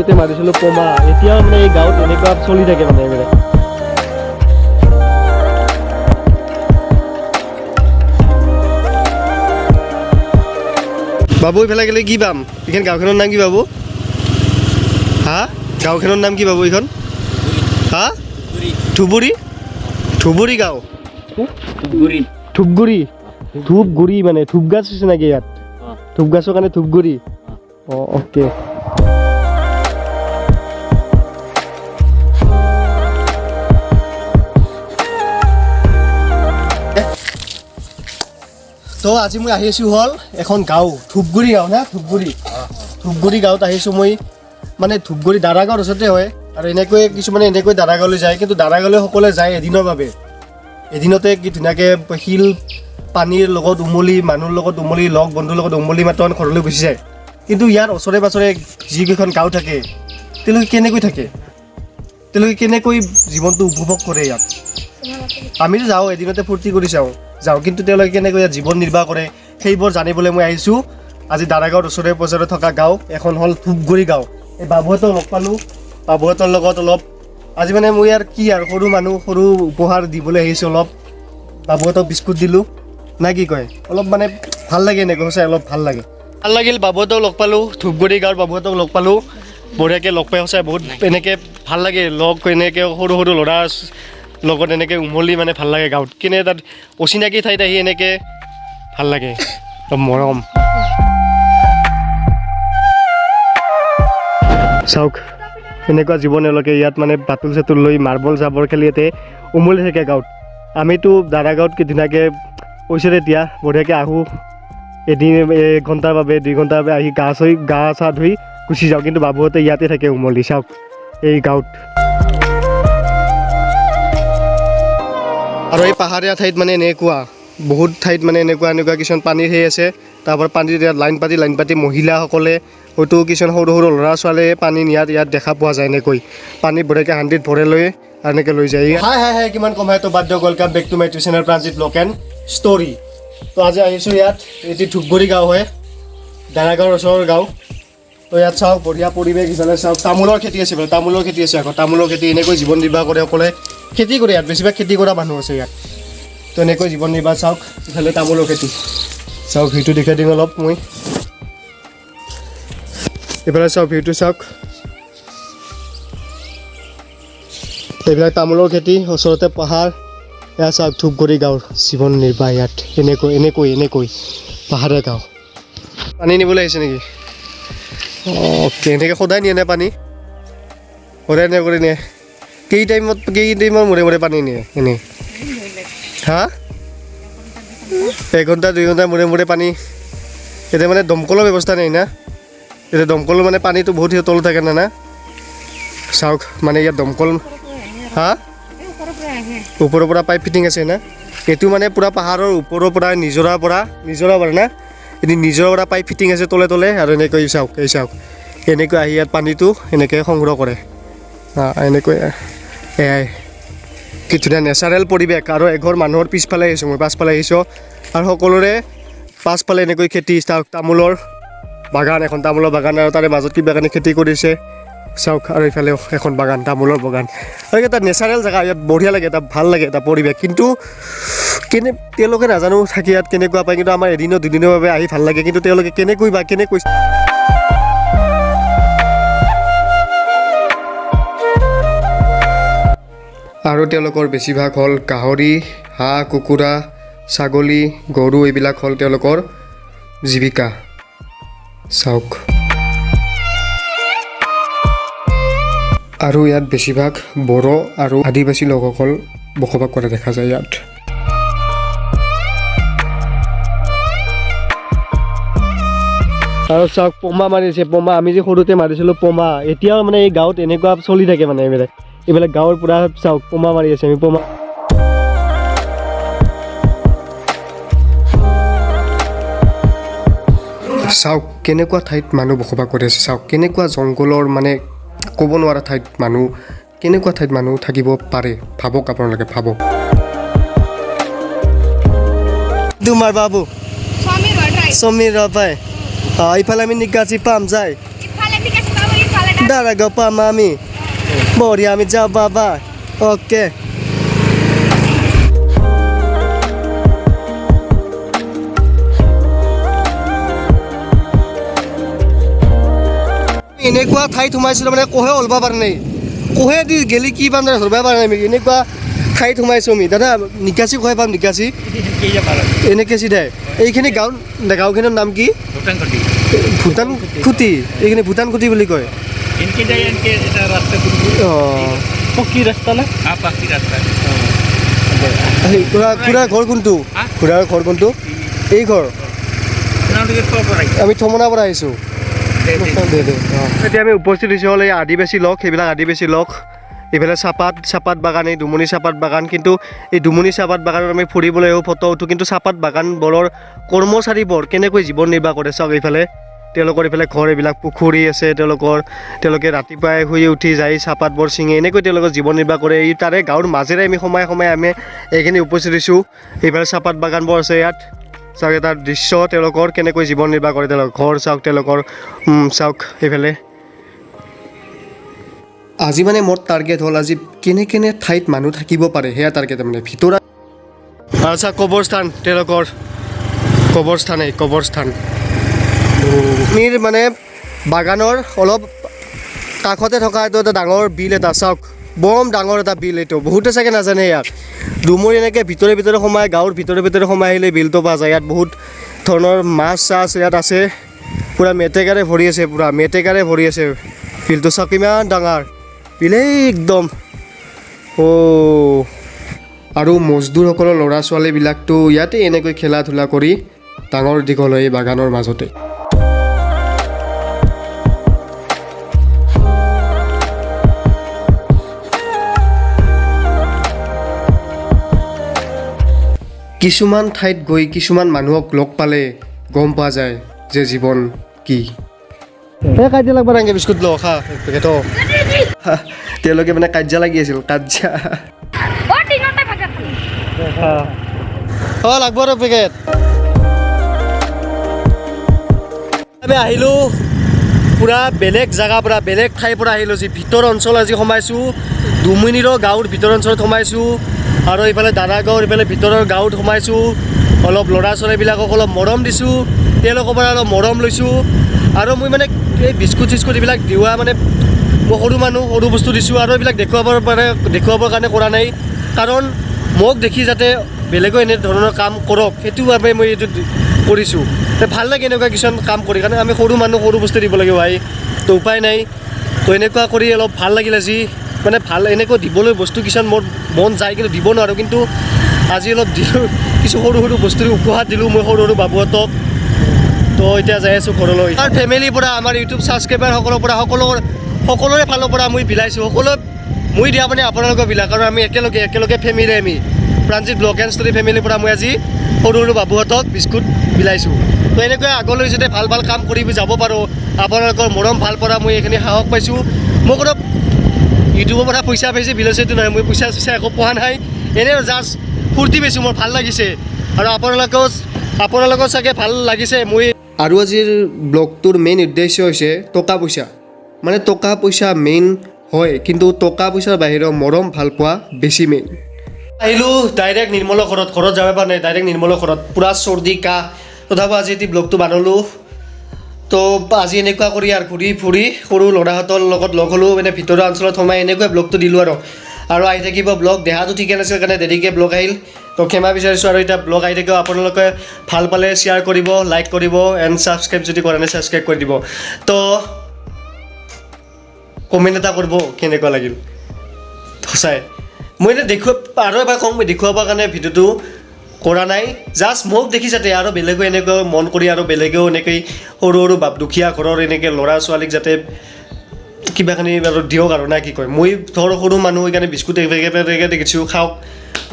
সৰুতে মাৰিছিলোঁ পমা, এতিয়াও মানে এই গাঁৱত এনেকুৱা চলি থাকে মানে এইবিলাক। বাবু এইফালে গ'লে কি পাম? এইখন গাঁওখনৰ নাম কি বাবু? হা, গাঁওখনৰ নাম কি বাবু এইখন? হা, ধুবুৰী? ধুবুৰী গাঁও, ধূপগুৰি, ধূপগুৰি মানে ধূপ গাছ আছে নেকি ইয়াত? ধূপ গাছৰ কাৰণে ধূপগুৰি। অঁ অ'কে। তো আজি মই আহিছোঁ হ'ল এখন গাঁও, ধূপগুৰি গাঁও না, ধূপগুৰি গাঁৱত আহিছোঁ মই। মানে ধূপগুৰি দাৰাগাঁৱৰ ওচৰতে হয়, আৰু এনেকৈ কিছুমানে এনেকৈ দাৰাগাঁৱলৈ যায়, কিন্তু দাৰাগাঁৱলৈ সকলোৱে যায় এদিনৰ বাবে। এদিনতে কি ধুনীয়াকৈ শিল পানীৰ লগত উমলি, মানুহৰ লগত উমলি, লগ বন্ধুৰ লগত উমলি মাত্ৰ ঘৰলৈ গুচি যায়। কিন্তু ইয়াৰ ওচৰে পাঁজৰে যিকেইখন গাঁও থাকে, তেওঁলোকে কেনেকৈ থাকে, তেওঁলোকে কেনেকৈ জীৱনটো উপভোগ কৰে ইয়াত। আমিতো যাওঁ এদিনতে ফূৰ্তি কৰি যাওঁ, কিন্তু তেওঁলোকে কেনেকৈ ইয়াত জীৱন নিৰ্বাহ কৰে সেইবোৰ জানিবলৈ মই আহিছোঁ আজি দাৰাগাঁৱৰ ওচৰে পাঁজৰে থকা গাঁও এখন হ'ল ধূপগুৰি গাঁও। এই বাবুহঁতক লগ পালোঁ, বাবুহঁতৰ লগত অলপ আজি মানে মই ইয়াৰ কি আৰু সৰু মানুহ, সৰু উপহাৰ দিবলৈ আহিছোঁ অলপ। বাবুহঁতক বিস্কুট দিলোঁ না কি কয়, অলপ মানে ভাল লাগে এনেকৈ সঁচাই অলপ ভাল লাগিল। বাবুহঁতক লগ পালোঁ, ধূপগুৰি গাঁৱৰ বাবুহঁতক লগ পালোঁ, বঢ়িয়াকৈ লগ পাই সঁচাই বহুত এনেকৈ ভাল লাগে। লগ এনেকৈ সৰু সৰু ল'ৰা লগত এনেকৈ উমলি মানে ভাল লাগে গাঁৱত, কেনে তাত অচিনাকি ঠাইত আহি এনেকৈ ভাল লাগে, অলপ মৰম। চাওক এনেকুৱা জীৱন এওঁলোকে ইয়াত মানে বাতুল চাতুল লৈ মাৰ্বল জাবৰ খেলি ইয়াতে উমলি থাকে গাঁৱত। আমিতো দাৰাগাঁৱত কি ধুনীয়াকৈ কৈছোঁ তেতিয়া বঢ়িয়াকৈ আহোঁ এদিন 1 ঘণ্টাৰ বাবে 2 ঘণ্টাৰ বাবে আহি গা চা ধুই গুচি যাওঁ, কিন্তু বাবুহঁতে ইয়াতে থাকে উমলি। চাওক এই গাঁৱত। আৰু এই পাহাৰীয়া ঠাইত মানে এনেকুৱা বহুত ঠাইত মানে এনেকুৱা কিছুমান পানীৰ সেই আছে, তাৰপৰা পানীৰ লাইন পাতি মহিলাসকলে হয়তো কিছুমান সৰু সৰু ল'ৰা ছোৱালীয়ে পানী নিয়াত ইয়াত দেখা পোৱা যায়। এনেকৈ পানী বঢ়িয়াকৈ হান্দিত ভৰাই লৈ আৰু এনেকৈ লৈ যায়। হাই কিমান কম হয় তো বাদ দিয়ক। Welcome back to my YouTube channel Pranjit vlog and story. তো আজি আহিছোঁ ইয়াত, এটি ধূপগুৰি গাঁও হয়, দাৰাগাঁৱৰ ওচৰৰ গাঁও। তো ইয়াত চাওক বঢ়িয়া পৰিৱেশ, ইফালে চাওক তামোলৰ খেতি আছে, তামোলৰ খেতি আছে আকৌ তামোলৰ খেতি এনেকৈ জীৱন নিৰ্বাহ কৰে সকলে, খেতি কৰে ইয়াত, বেছিভাগ খেতি কৰা মানুহ আছে ইয়াত। তো এনেকৈ জীৱন নিৰ্বাহ চাওক, ইফালে তামোলৰ খেতি চাওক, ভিউটো দেখাই দিম অলপ মই। এইফালে চাওক ভিউটো চাওক, এইবিলাক তামোলৰ খেতি, ওচৰতে পাহাৰ। এয়া চাওক ধূপগুৰি গাঁৱৰ জীৱন নিৰ্বাহ ইয়াত এনেকৈ পাহাৰীয়া গাঁও। পানী নিবলৈ আহিছে নেকি? অ'কে, এনেকৈ সদায় নিয়ে নে পানী? সদায় এনে কৰি নিয়ে? কেই টাইমৰ মূৰে পানী নিয়ে এনেই? হা, 1 ঘণ্টা 2 ঘণ্টাৰ মূৰে পানী? এতিয়া মানে দমকলৰ ব্যৱস্থা নাই না? এতিয়া দমকলৰ মানে পানীটো বহুত তলত থাকে না? চাওক মানে ইয়াত দমকল, হা, ওপৰৰ পৰা পাইপ ফিটিং আছে না? এইটো মানে পূৰা পাহাৰৰ ওপৰৰ পৰা নিজৰাৰ পৰা না, এনে নিজৰাৰ পৰা পাইপ ফিটিং আছে তলে আৰু এনেকৈ চাওক, এনেকৈ আহি ইয়াত পানীটো এনেকৈ সংগ্ৰহ কৰে। এনেকৈ এয়াই কি ধুনীয়া নেচাৰেল পৰিৱেশ। আৰু এঘৰ মানুহৰ পিছফালে আহিছোঁ মই, পাছফালে আহিছোঁ, আৰু সকলোৰে পাছফালে এনেকৈ খেতি। চাওক তামোলৰ বাগান, এখন তামোলৰ বাগান, আৰু তাৰে মাজত কিবা কাৰণে খেতি কৰিছে চাওক, আৰু এইফালেও এখন বাগান, তামোলৰ বাগান। আৰু এটা নেচাৰেল জেগা, ইয়াত বঢ়িয়া লাগে, এটা ভাল লাগে এটা পৰিৱেশ। কিন্তু তেওঁলোকে নাজানো থাকি ইয়াত কেনেকুৱা পায়, কিন্তু আমাৰ এদিনৰ 2 দিনৰ বাবে আহি ভাল লাগে, কিন্তু তেওঁলোকে কেনেকৈ আৰু তেওঁলোকৰ বেছিভাগ হ'ল গাহৰি, হাঁহ, কুকুৰা, ছাগলী, গৰু, এইবিলাক হ'ল তেওঁলোকৰ জীৱিকা। চাওক আৰু ইয়াত বেছিভাগ বড়ো আৰু আদিবাসী লোকসকল বসবাস কৰা দেখা যায় ইয়াত। আৰু চাওক পমা মাৰিছে, পমা আমি যে সৰুতে মাৰিছিলোঁ পমা, এতিয়াও মানে এই গাঁৱত এনেকুৱা চলি থাকে মানে এইবিলাক গাঁৱৰ পূৰা চাওক পমা মাৰি আছে আমি পমা। চাওক কেনেকুৱা ঠাইত মানুহ বসবাস কৰি আছে, চাওক কেনেকুৱা জংঘলৰ মানে ক'ব নোৱাৰা ঠাইত মানুহ, কেনেকুৱা ঠাইত মানুহ থাকিব পাৰে, ভাবক আপোনালোকে, ভাবক। তোমাৰ বাবু সমীৰ পাই ইফালে আমি নিকাচি পাম যায় Daragaw pa, mami. Bawah আমি যাও বাবা ওকে এনেকুৱা ঠাইত সোমাইছিলোঁ মানে কোহে ওলবা পৰা নাই কোহে দি গেলি কি পাম ধৰিব পৰা নাই আমি এনেকুৱা ঠাইত সোমাইছোঁ আমি দাদা নিকাচি কোহে পাম নিকাচি এনেকৈ চিধাই এইখিনি গাঁওখনৰ নাম কি ভূটান খুটি এইখিনি ভূটান খুটি বুলি কয় পকী ৰাস্তা না খুৰাৰ ঘৰ কোনটো খুৰাৰ ঘৰ কোনটো এই ঘৰ আমি থমনাৰ পৰা আহিছোঁ এতিয়া আমি উপস্থিত হৈছোঁ হ'ল এই আদিবাসী লোক সেইবিলাক আদিবাসী লোক এইফালে চাপাত বাগান এই দুমনি চাপাত বাগান কিন্তু এই দুমনি চাপাত বাগানত আমি ফুৰিবলৈ আহোঁ ফটো উঠোঁ কিন্তু চাপাত বাগানবোৰৰ কৰ্মচাৰীবোৰ কেনেকৈ জীৱন নিৰ্বাহ কৰে চাওক এইফালে তেওঁলোকৰ এইফালে ঘৰ এইবিলাক পুখুৰী আছে তেওঁলোকে ৰাতিপুৱাই শুই উঠি যায় চাহপাতবোৰ ছিঙি এনেকৈ তেওঁলোকৰ জীৱন নিৰ্বাহ কৰে এই তাৰে গাঁৱৰ মাজেৰে আমি সোমাই আমি এইখিনি উপস্থিত হৈছোঁ এইফালে চাহপাত বাগানবোৰ আছে ইয়াত চাওক এটা দৃশ্য তেওঁলোকৰ কেনেকৈ জীৱন নিৰ্বাহ কৰে তেওঁলোকৰ ঘৰ চাওক তেওঁলোকৰ চাওক এইফালে আজি মানে মোৰ টাৰ্গেট হ'ল আজি কেনে ঠাইত মানুহ থাকিব পাৰে সেয়া টাৰ্গেট মানে ভিতৰত আচ্ছা কবৰস্থান তেওঁলোকৰ কবৰস্থান মিৰ মানে বাগানৰ অলপ কাষতে থকা এইটো এটা ডাঙৰ বিল এটা চাওক বম ডাঙৰ এটা বিল এইটো বহুতে চাগে নাজানে ইয়াত ডুমুৰি এনেকৈ ভিতৰে সোমাই গাঁৱৰ ভিতৰে সোমাই আহিলে বিলটো পোৱা যায় ইয়াত বহুত ধৰণৰ মাছ ইয়াত আছে পূৰা মেটেকাৰে ভৰি আছে বিলটো চাওক ইমান ডাঙৰ বিলেই একদম আৰু মজদুৰসকলৰ ল'ৰা ছোৱালীবিলাকতো ইয়াতে এনেকৈ খেলা ধূলা কৰি ডাঙৰ দীঘল হয় এই বাগানৰ মাজতে কিছুমান ঠাইত গৈ কিছুমান মানুহক লগ পালে গম পোৱা যায় যে জীৱন কি কাজিয়া লাগবা নাগে বিস্কুট ল খা পেকেটো তেওঁলোকে মানে কাজিয়া লাগি আছিল লাগব আৰু পেকেট আমি আহিলোঁ পূৰা বেলেগ জেগাৰ পৰা বেলেগ ঠাইৰ পৰা আহিলোঁ যি ভিতৰ অঞ্চল আজি সোমাইছোঁ দুমুনিৰো গাঁৱৰ ভিতৰ অঞ্চলত সোমাইছোঁ আৰু এইফালে দাদাগাঁৱৰ এইফালে ভিতৰৰ গাঁৱত সোমাইছোঁ অলপ ল'ৰা ছোৱালীবিলাকক অলপ মৰম দিছোঁ তেওঁলোকৰ পৰা অলপ মৰম লৈছোঁ আৰু মই মানে এই বিস্কুট চিস্কুট এইবিলাক দিওৱা মানে মই সৰু বস্তু দিছোঁ আৰু এইবিলাক দেখুৱাবৰ কাৰণে কৰা নাই কাৰণ মোক দেখি যাতে বেলেগো এনে ধৰণৰ কাম কৰক সেইটো বাবে মই এইটো কৰিছোঁ ভাল লাগে এনেকুৱা কিছুমান কাম কৰি কাৰণে আমি সৰু বস্তু দিব লাগে ভাই তো উপায় নাই তো এনেকুৱা কৰি অলপ ভাল লাগিল আজি মানে ভাল এনেকৈ দিবলৈ বস্তু কিছুমান মোৰ মন যায় কিন্তু দিব নোৱাৰোঁ কিন্তু আজি অলপ দিলোঁ কিছু সৰু বস্তু উপহাৰ দিলোঁ মই সৰু বাবুহঁতক তো এতিয়া যাই আছোঁ ঘৰলৈ আমাৰ ফেমিলিৰ পৰা আমাৰ ইউটিউব ছাবস্ক্ৰাইবাৰসকলৰ পৰা সকলোৰে ফালৰ পৰা মই বিলাইছোঁ মই দিয়া মানে আপোনালোকৰ বিলাক কাৰণ আমি একেলগে ফেমিলি আমি প্ৰাঞ্জিত ব্লগ এণ্ড ষ্টৰী ফেমিলিৰ পৰা মই আজি সৰু বাবুহঁতক বিস্কুট বিলাইছোঁ তো এনেকৈ আগলৈ যাতে ভাল কাম কৰি যাব পাৰোঁ আপোনালোকৰ মৰম ভাল পৰা মই এইখিনি সাহস পাইছোঁ মই কোনো ইউটিউবৰ পৰা পইচা পাইছে বিলাইছোঁ এইটো নহয় মই পইচা একো পোৱা নাই এনেই জাষ্ট ফূৰ্তি পাইছোঁ মোৰ ভাল লাগিছে আৰু আপোনালোকৰ চাগে ভাল লাগিছে মই আৰু আজিৰ ব্লগটোৰ মেইন উদ্দেশ্য হৈছে টকা পইচা মেইন হয় কিন্তু টকা পইচাৰ বাহিৰেও মৰম ভাল পোৱা বেছি মেইন আহিলোঁ ডাইৰেক্ট নিৰ্মলৰ ঘৰত যাব পৰা নাই ডাইৰেক্ট নিৰ্মলৰ ঘৰত পূৰা চৰ্দি কাহ তথাপি আজি এটি ব্লগটো বানালোঁ তো আজি এনেকুৱা কৰি আৰু ঘূৰি ফুৰি সৰু ল'ৰাহঁতৰ লগত লগ হ'লোঁ মানে ভিতৰৰ অঞ্চলত সোমাই এনেকুৱা ব্লগটো দিলোঁ আৰু আহি থাকিব ব্লগ দেহাটো ঠিকে নাছিল কাৰণে দেৰিকৈ ব্লগ আহিল তো ক্ষমা বিচাৰিছোঁ আৰু এতিয়া ব্লগ আহি থাকিব আপোনালোকে ভাল পালে শ্বেয়াৰ কৰিব লাইক কৰিব এণ্ড ছাবস্ক্ৰাইব যদি কৰা নাই ছাবস্ক্ৰাইব কৰি দিব তো কমেণ্ট এটা কৰিব কেনেকুৱা লাগিল সঁচাই মই এতিয়া আৰু এবাৰ কওঁ মই দেখুৱাবৰ কাৰণে ভিডিঅ'টো কৰা নাই জাষ্ট মোক দেখি যাতে আৰু বেলেগো এনেকৈ মন কৰি আৰু বেলেগেও এনেকৈ সৰু দুখীয়া ঘৰৰ এনেকৈ ল'ৰা ছোৱালীক যাতে কিবাখিনি আৰু দিয়ক আৰু না কি কয় মই সৰু মানুহ সেইকাৰণে বিস্কুট এপেকে দেখিছোঁ খাওক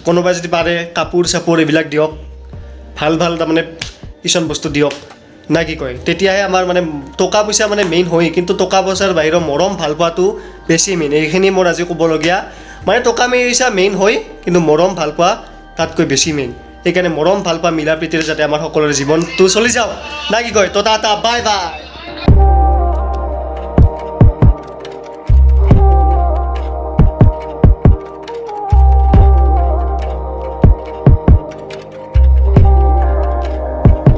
কোনোবাই যদি পাৰে কাপোৰ চাপোৰ এইবিলাক দিয়ক ভাল তাৰমানে কিছুমান বস্তু দিয়ক না কি কয় তেতিয়াহে আমাৰ মানে টকা পইচা মানে মেইন হয় কিন্তু টকা পইচাৰ বাহিৰৰ মৰম ভাল পোৱাটো বেছি মেইন এইখিনি মোৰ আজি ক'বলগীয়া মানে টকা পইচা মেইন হয় কিন্তু মৰম ভাল পোৱা তাতকৈ বেছি মেইন সেইকাৰণে মৰম ভাল পোৱা মিলা প্ৰীতিৰে যাতে আমাৰ সকলোৰে জীৱনটো চলি যাওক না কি কয় তো টাটা বাই